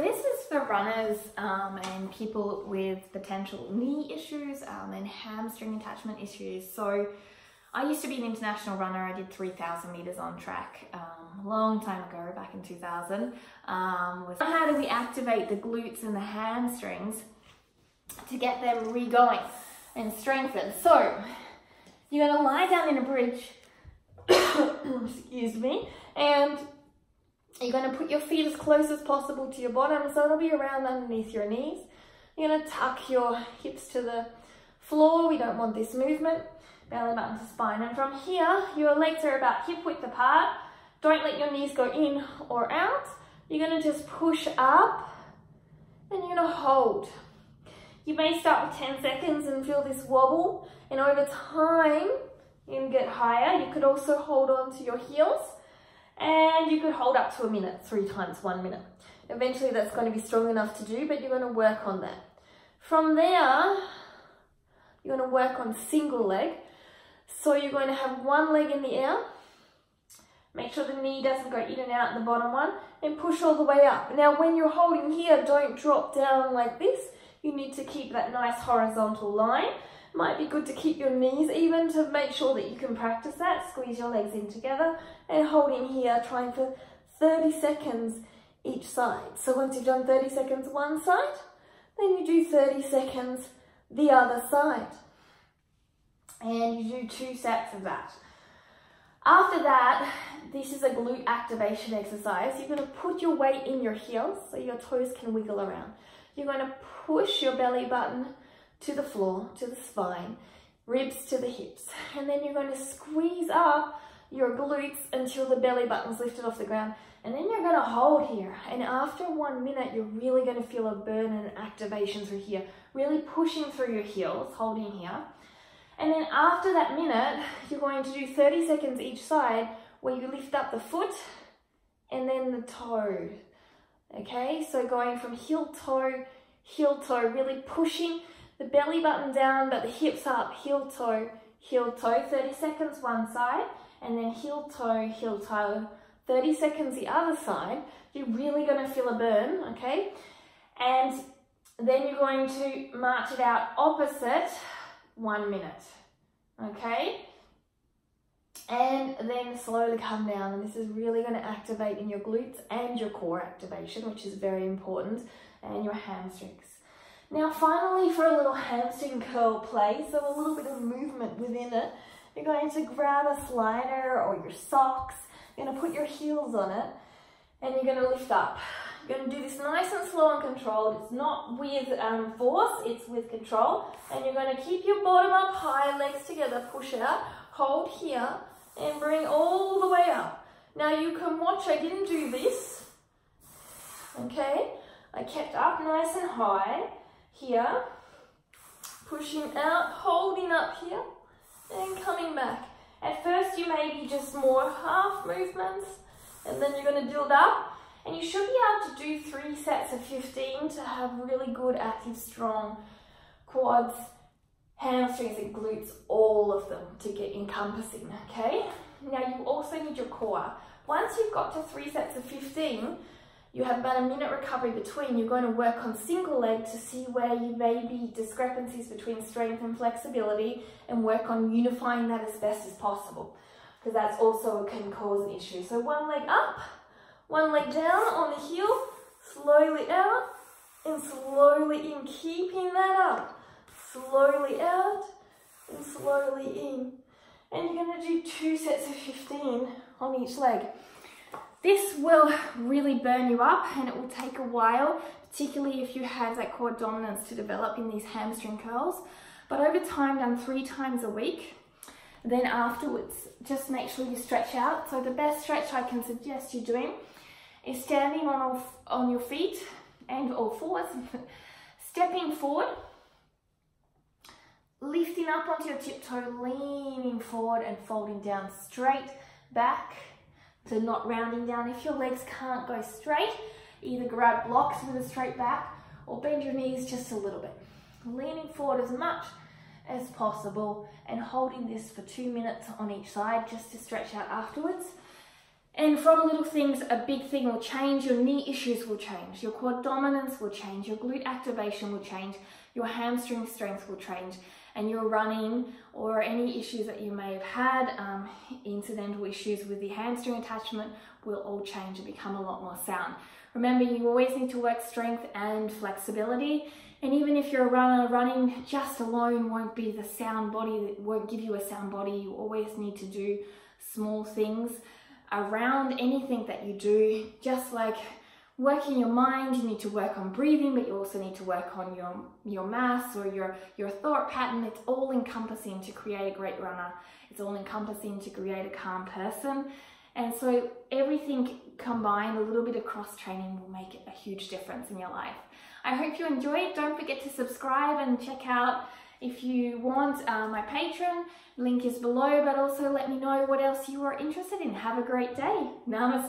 this is for runners and people with potential knee issues and hamstring attachment issues. So I used to be an international runner. I did 3,000 meters on track a long time ago, back in 2000. How do we activate the glutes and the hamstrings to get them re-going and strengthened? So you're going to lie down in a bridge, excuse me, and you're going to put your feet as close as possible to your bottom, so it'll be around underneath your knees. You're going to tuck your hips to the floor. We don't want this movement. Belly button to spine. And from here, your legs are about hip width apart. Don't let your knees go in or out. You're going to just push up and you're going to hold. You may start with 10 seconds and feel this wobble, and over time, you can get higher. You could also hold on to your heels. And you could hold up to a minute, 3 times 1 minute. Eventually that's going to be strong enough to do, but you're going to work on that. From there, you're going to work on single leg. So you're going to have one leg in the air. Make sure the knee doesn't go in and out in the bottom one, and push all the way up. Now when you're holding here, don't drop down like this. You need to keep that nice horizontal line. Might be good to keep your knees even to make sure that you can practice that. Squeeze your legs in together and holding here, trying for 30 seconds each side. So once you've done 30 seconds one side, then you do 30 seconds the other side. And you do 2 sets of that. After that, this is a glute activation exercise. You're going to put your weight in your heels so your toes can wiggle around. You're going to push your belly button to the floor, to the spine, ribs to the hips. And then you're going to squeeze up your glutes until the belly button's lifted off the ground. And then you're going to hold here. And after 1 minute, you're really going to feel a burn and activation through here. Really pushing through your heels, holding here. And then after that minute, you're going to do 30 seconds each side where you lift up the foot and then the toe. Okay, so going from heel toe, really pushing the belly button down, but the hips up, heel toe, 30 seconds one side, and then heel toe, 30 seconds the other side. You're really going to feel a burn, okay? And then you're going to march it out opposite 1 minute, okay? And then slowly come down, and this is really going to activate in your glutes and your core activation, which is very important, and your hamstrings. Now finally, for a little hamstring curl play, so a little bit of movement within it, you're going to grab a slider or your socks, you're going to put your heels on it, and you're going to lift up. You're going to do this nice and slow and controlled. It's not with force, it's with control. And you're going to keep your bottom up high, legs together, push out, hold here, and bring all the way up. Now you can watch, I didn't do this, okay? I kept up nice and high here, pushing out, holding up here, and coming back. At first you may be just more half movements, and then you're going to build up. And you should be able to do 3 sets of 15 to have really good, active, strong quads, hamstrings and glutes, all of them to get encompassing, okay? Now you also need your core. Once you've got to 3 sets of 15, you have about a minute recovery between. You're going to work on single leg to see where you may be discrepancies between strength and flexibility, and work on unifying that as best as possible, because that's also can cause an issue. So 1 leg up, 1 leg down on the heel, slowly out and slowly in, keeping that up, slowly out and slowly in. And you're going to do 2 sets of 15 on each leg. This will really burn you up, and it will take a while, particularly if you have that core dominance to develop in these hamstring curls. But over time, done 3 times a week, then afterwards, just make sure you stretch out. So the best stretch I can suggest you doing is standing on your feet and all fours, stepping forward, lifting up onto your tiptoe, leaning forward and folding down straight back to not rounding down. If your legs can't go straight, either grab blocks with a straight back or bend your knees just a little bit. Leaning forward as much as possible and holding this for 2 minutes on each side just to stretch out afterwards. And from little things, a big thing will change. Your knee issues will change, your quad dominance will change, your glute activation will change, your hamstring strength will change, and your running or any issues that you may have had, incidental issues with the hamstring attachment, will all change and become a lot more sound. Remember, you always need to work strength and flexibility. And even if you're a runner, running just alone won't be the sound body, that won't give you a sound body. You always need to do small things around anything that you do. Just like working your mind, you need to work on breathing, but you also need to work on your mass or your thought pattern. It's all encompassing to create a great runner. It's all encompassing to create a calm person. And so everything combined, a little bit of cross training, will make a huge difference in your life. I hope you enjoyed. Don't forget to subscribe and check out, if you want, my Patreon. Link is below, but also let me know what else you are interested in. Have a great day. Namaste.